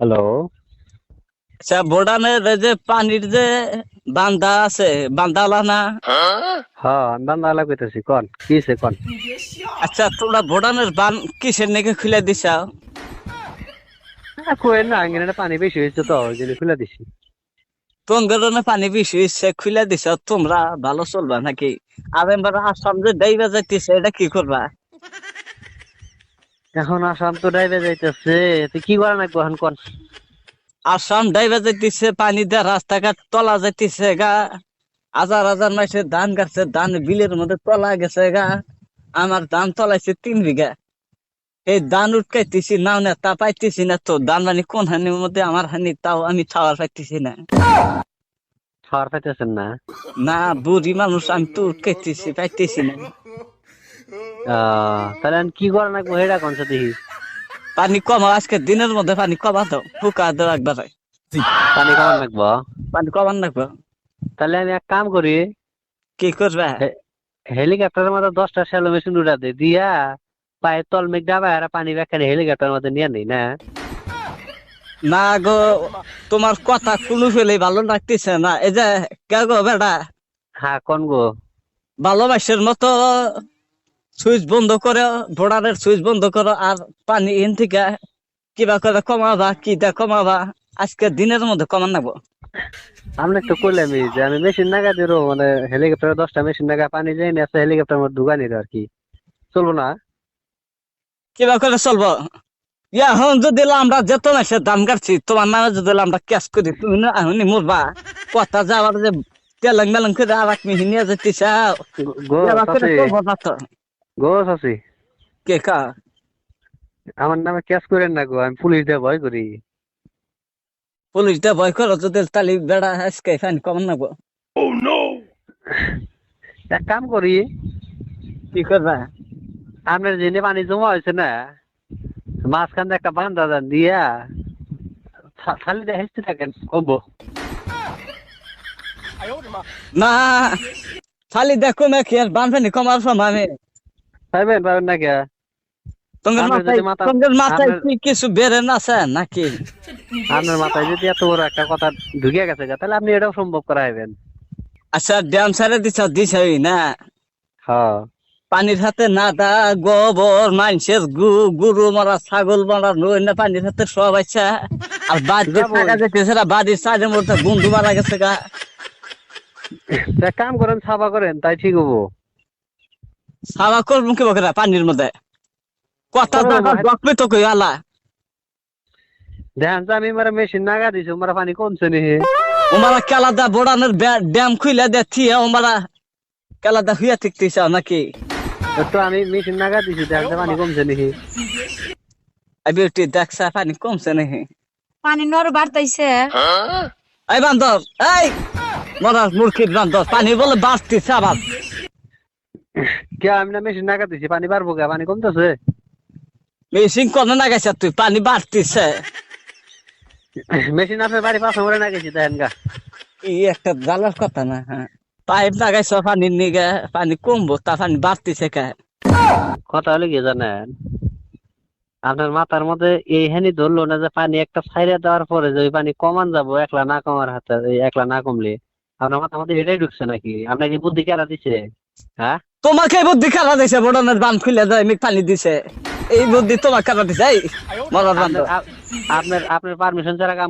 Hello. আচ্ছা, ভুটানের এই যে পানির যে বান্দা আছে, বান্দাওয়ালা না? হ্যাঁ, আমি বান্দালা কইতেছি, কোন কি হইছে কোন? আচ্ছা, তোমরা ভুটানের বান কিসের নাকি খুলে দিছাও? কোয়েন না, আঙ্গিনাটা পানি বেশি হয়েছে তো ওই জন্য খুলে দিছি। কোন কারণে পানি বেশি হচ্ছে খুলে দিছাও? তোমরা ভালো চলবা নাকি? আর এবার আসাম যে ডাইবা যাইতেছে, এটা কি করবা? এখন আসাম তো ডাইবে যাইতেছে, তুই কি করা নাকবো এখন কোন? আসাম ডাইবা যাইতেছে, পানি দিয়ে রাস্তাঘাট তলা যাইতেছে গা। হাজার হাজার মাসে ধান গাছে, ধান বিলের মধ্যে তলা গেছে গা। আমার ধান তলাইছে 3 বিঘা। এই ধান উঠকাইতেছি নাও না, তা পাইতেছি না তো। ধান মানে কোন হানির মধ্যে আমার হানি, তাও আমি খাওয়ার পাইতেছি না। খাওয়ার পাইতেছেন না? না, বুড়ি মানুষ, আমি তো উঠকাইতেছি পাইতেছি না। তাহলে এখন কি করা নাকবো হেডা কোন সাথে? পানি কমাও, আজকে দিনের মধ্যে পানি কমা দাও, ফুকা দাও একবারে। পানি কমান নাকবো? পানি কমান রাখবো। তাহলে আমি এক কাম করি, কি করবা? হেলিকপ্টারের মধ্যে 10টা শ্যালো মেশিন উড়া দে দিয়া পায়ের তল মেঘ ডাবা আর পানি ব্যাখ্যা হেলিকপ্টারের মধ্যে নিয়ে নেই না? না গো, তোমার কথা কোনো ফেলে ভালো লাগতেছে না। এই যে কে গো বেটা, হ্যাঁ কোন গো? ভালোবাসার মতো সুইচ বন্ধ করো, ভোডারের সুইচ বন্ধ করো, আর পানি এন থেকে কিবা করে কমাবা, কিটা কমাবা। আজকে দিনের মধ্যে কমান নাগবো। আমি তো কইলামই যে আমি মেশিন নাগা দিরো, মানে হেলিকপ্টারে 10টা মেশিন নাগা পানি যাই না, হেলিকপ্টার মধ্যে ঢুকা নিল আর কি, চলবো না? কিবা করে চলবো? এখন যদি আমরা যেত মাসের দাম কাটছি, তোমার নামে যদি আমরা ক্যাশ করি, তুমি না এখনই মরবা। কথা যাওয়ার যে তেলেং মেলেং করে আর এক মিহি নিয়ে যেতে চাও, গো এবার করে চাচি, চলবো না তো। গো চাচি, কে কা? আমার নামে ক্যাশ করেন না গো, আমি পুলিশ দিয়ে ভয় করি। পুলিশ দিয়ে ভয় করো যদি, তাহলে বেড়া আজকে ফাইন কমান নাগবো। এক কাম করি, কি করবা? আপনার জেনে পানি জমা হয়েছে না, মাঝখান দিয়ে একটা বান্ধা যান দিয়া খালি দিয়ে হেসতে থাকেন, কমবো। না, খালি দেখো না কি আর বানফানি কমার সময় আমি। পাইবেন পাবেন না কে? তোমার আপনার মাথায় যদি মাথা, তোমার মাথায় আপনার কি কিছু বেড়ে না আছে নাকি? আপনার মাথায় যদি এত বড় একটা কথা ঢুকে গেছে গা, তাহলে আপনি এটাও সম্ভব করাইবেন। আচ্ছা, ড্যাম ছেড়ে দিছই না? হ্যাঁ, পানির হাতে নাদা, গোবর, মানুষের গরু মারা, ছাগল মারা, নই না পানির হাতে সব আচ্ছা। আর বাড়িতে যাবই। থাকা যেতেছে না, বাড়ির সাইডের মধ্যে বন্ধু মারা গেছে গা। এক কাম করেন, সাফা করেন, তাই ঠিক হবো। সাবা করবো কি বকরা পানির মধ্যে? কথা করবো জায়গা ডকবে তো কই আলা। ধ্যান, আমি মারা মেশিন নাগা দিছি, মারা পানি কমছে নি। ওমারা কেলাদা বোড়ানোর ড্যাম খুইলা দেখি, ওমারা কেলাদা হইয়া থাকতেছ নাকি? তো আমি মেশিন নাগা দিছি, ধ্যান পানি কমছে নি। আই বিউটি দেখছা পানি কমছে নাকি? পানি নর বাড়তাইছে। এই বান্দর, এই মরার মূর্খির বান্দর, পানি বলে বাড়তিছে আবার। কে আমি না মেশিন নাগা দিছি, পানি বাড়বো কে? পানি কমতেছে। মেশিন কোনে লাগাইছ তুই? পানি বাড়তিছে। মেশিন আপনার বাড়ি পাশে মরে নাগেছি, দেখেন গা। এই একটা জ্বালার কথা না, হ্যাঁ। পাইপ লাগাইছ পানির নিগে, পানি কমবো, তা পানি বাড়তিছে কে? কথা হলে কি জানেন, আপনার মাথার মধ্যে এইখানি ধরলো না যে পানি একটা ছাইড়া দেওয়ার পরে যে ওই পানি কমান যাবো, একলা না কমার হাতে, একলা না কমলে। আপনার মাথার মধ্যে এটাই ঢুকছে নাকি? আপনাকে বুদ্ধি কেরা দিছে? হ্যাঁ, তোমাকে বুদ্ধি খেলা দিছে, বড়নের বান খুলে দেয় মিক পানি দিছে। এই বুদ্ধি তোমার খেলা দিছে, এই মরার বান্দর। আপনার আপনার পারমিশন ছাড়া কাম